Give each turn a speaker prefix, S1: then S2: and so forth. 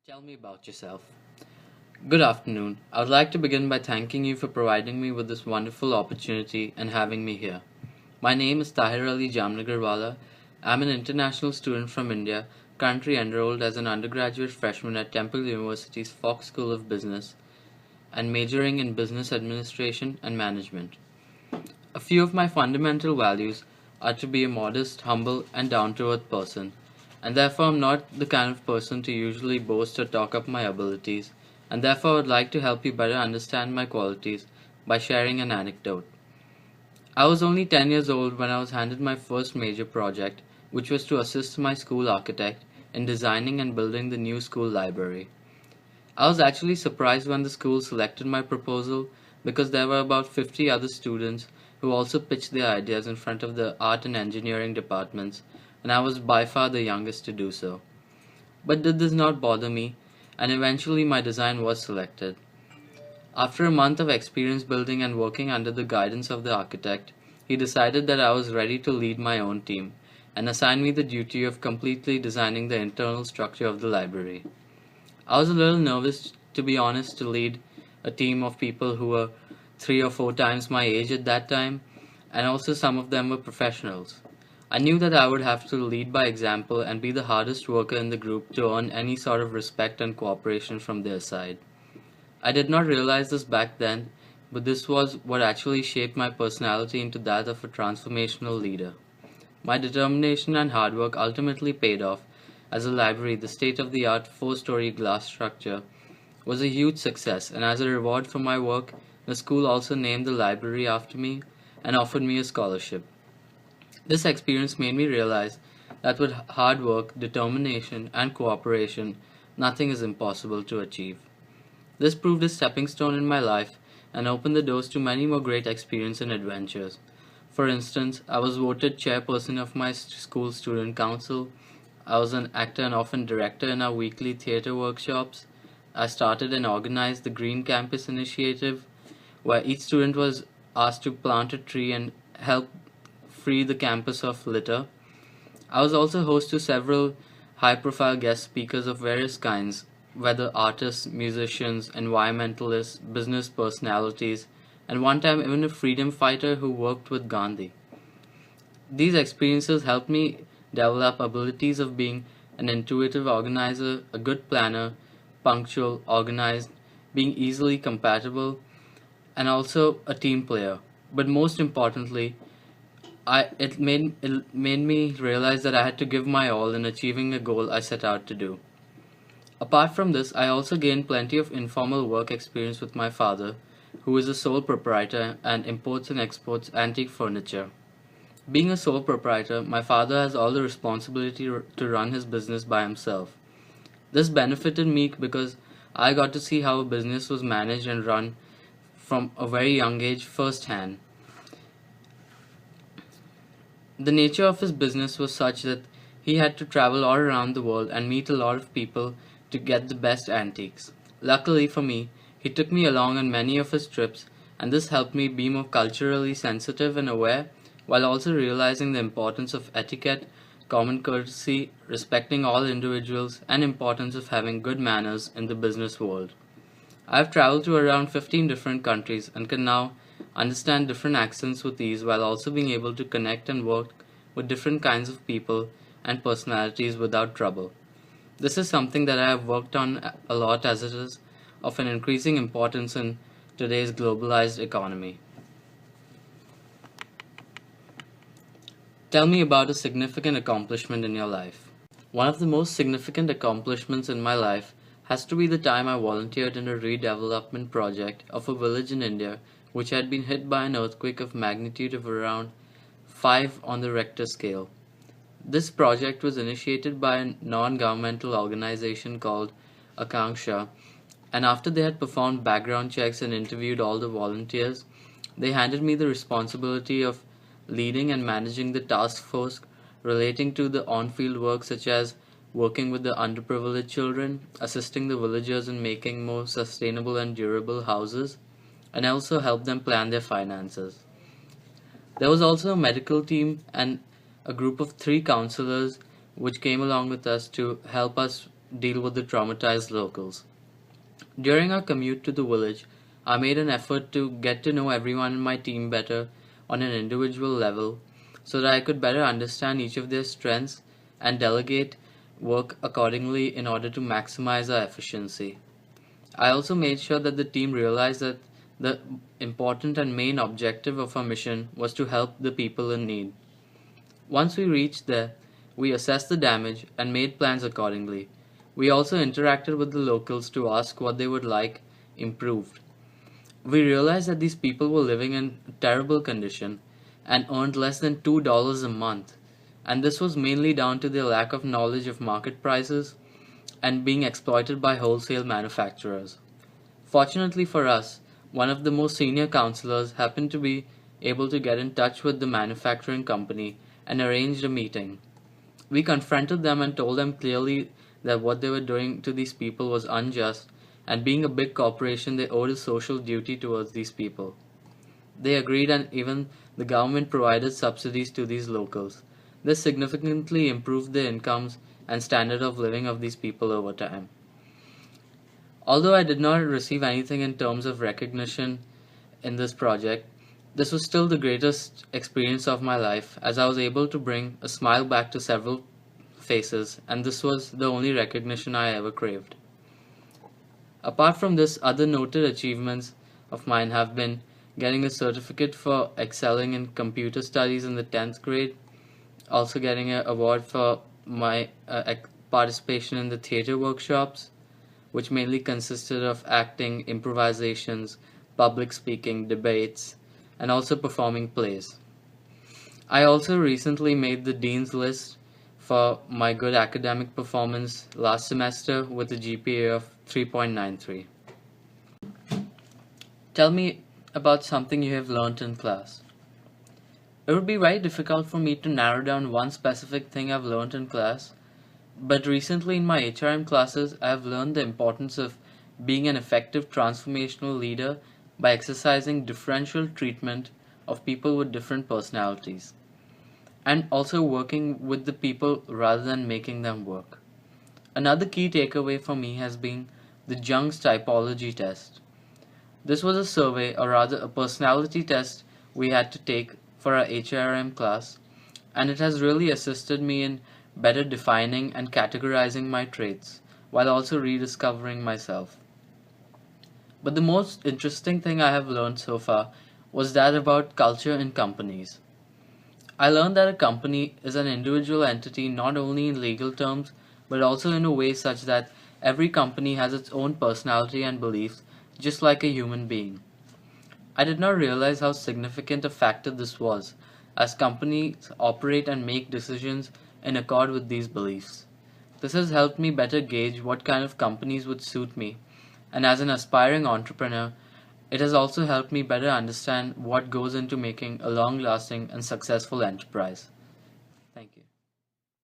S1: Tell me about yourself. Good afternoon. I would like to begin by thanking you for providing me with this wonderful opportunity and having me here. My name is Tahir Ali Jamnagarwala. I'm an international student from India, currently enrolled as an undergraduate freshman at Temple University's Fox School of Business and majoring in business administration and management. A few of my fundamental values are to be a modest, humble, and down to earth person, and therefore I'm not the kind of person to usually boast or talk up my abilities, and therefore I would like to help you better understand my qualities by sharing an anecdote. I was only 10 years old when I was handed my first major project, which was to assist my school architect in designing and building the new school library. I was actually surprised when the school selected my proposal because there were about 50 other students who also pitched their ideas in front of the art and engineering departments, and I was by far the youngest to do so. But that does not bother me, and eventually my design was selected. After a month of experience building and working under the guidance of the architect, he decided that I was ready to lead my own team and assigned me the duty of completely designing the internal structure of the library. I was a little nervous, to be honest, to lead a team of people who were 3 or 4 times my age at that time, and also some of them were professionals. I knew that I would have to lead by example and be the hardest worker in the group to earn any sort of respect and cooperation from their side. I did not realize this back then, but this was what actually shaped my personality into that of a transformational leader. My determination and hard work ultimately paid off, as the library, the state of the art 4-story glass structure, was a huge success, and as a reward for my work, the school also named the library after me and offered me a scholarship. This experience made me realize that with hard work, determination, and cooperation, nothing is impossible to achieve. This proved a stepping stone in my life and opened the doors to many more great experiences and adventures. For instance, I was voted chairperson of my school student council. I was an actor and often director in our weekly theater workshops. I started and organized the Green Campus Initiative, where each student was asked to plant a tree and help free the campus of litter. I was also host to several high-profile guest speakers of various kinds, whether artists, musicians, environmentalists, business personalities, and one time even a freedom fighter who worked with Gandhi. These experiences helped me develop abilities of being an intuitive organizer, a good planner, punctual, organized, being easily compatible, and also a team player. But most importantly, it made me realize that I had to give my all in achieving a goal I set out to do. Apart from this, I also gained plenty of informal work experience with my father, who is a sole proprietor and imports and exports antique furniture. Being a sole proprietor, my father has all the responsibility to run his business by himself. This benefited me because I got to see how a business was managed and run from a very young age firsthand. The nature of his business was such that he had to travel all around the world and meet a lot of people to get the best antiques. Luckily for me, he took me along on many of his trips, and this helped me be more culturally sensitive and aware while also realizing the importance of etiquette, common courtesy, respecting all individuals, and importance of having good manners in the business world. I have traveled to around 15 different countries and can now understand different accents with ease while also being able to connect and work with different kinds of people and personalities without trouble. This is something that I have worked on a lot as it is of an increasing importance in today's globalized economy. Tell me about a significant accomplishment in your life. One of the most significant accomplishments in my life has to be the time I volunteered in a redevelopment project of a village in India which had been hit by an earthquake of magnitude of around 5 on the Richter scale. This project was initiated by a non-governmental organization called Akanksha, and after they had performed background checks and interviewed all the volunteers, they handed me the responsibility of leading and managing the task force relating to the on-field work such as working with the underprivileged children, assisting the villagers in making more sustainable and durable houses, and also help them plan their finances. There was also a medical team and a group of 3 counselors which came along with us to help us deal with the traumatized locals. During our commute to the village, I made an effort to get to know everyone in my team better on an individual level so that I could better understand each of their strengths and delegate work accordingly in order to maximize our efficiency. I also made sure that the team realized that the important and main objective of our mission was to help the people in need. Once we reached there, we assessed the damage and made plans accordingly. We also interacted with the locals to ask what they would like improved. We realized that these people were living in terrible condition and earned less than $2 a month, and this was mainly down to their lack of knowledge of market prices and being exploited by wholesale manufacturers. Fortunately for us, one of the most senior counselors happened to be able to get in touch with the manufacturing company and arranged a meeting. We confronted them and told them clearly that what they were doing to these people was unjust, and being a big corporation, they owed a social duty towards these people. They agreed, and even the government provided subsidies to these locals. This significantly improved the incomes and standard of living of these people over time. Although I did not receive anything in terms of recognition in this project, this was still the greatest experience of my life, as I was able to bring a smile back to several faces, and this was the only recognition I ever craved. Apart from this, other noted achievements of mine have been getting a certificate for excelling in computer studies in the 10th grade, also getting an award for my participation in the theater workshops, which mainly consisted of acting, improvisations, public speaking, debates, and also performing plays. I also recently made the Dean's List for my good academic performance last semester with a GPA of 3.93. Tell me about something you have learned in class. It would be very difficult for me to narrow down one specific thing I've learned in class, but recently in my HRM classes, I have learned the importance of being an effective transformational leader by exercising differential treatment of people with different personalities, and also working with the people rather than making them work. Another key takeaway for me has been the Jung's typology test. This was a survey, or rather a personality test we had to take for our HRM class, and it has really assisted me in better defining and categorizing my traits, while also rediscovering myself. But the most interesting thing I have learned so far was that about culture in companies. I learned that a company is an individual entity not only in legal terms, but also in a way such that every company has its own personality and beliefs, just like a human being. I did not realize how significant a factor this was, as companies operate and make decisions in accord with these beliefs. This has helped me better gauge what kind of companies would suit me, and as an aspiring entrepreneur, it has also helped me better understand what goes into making a long-lasting and successful enterprise.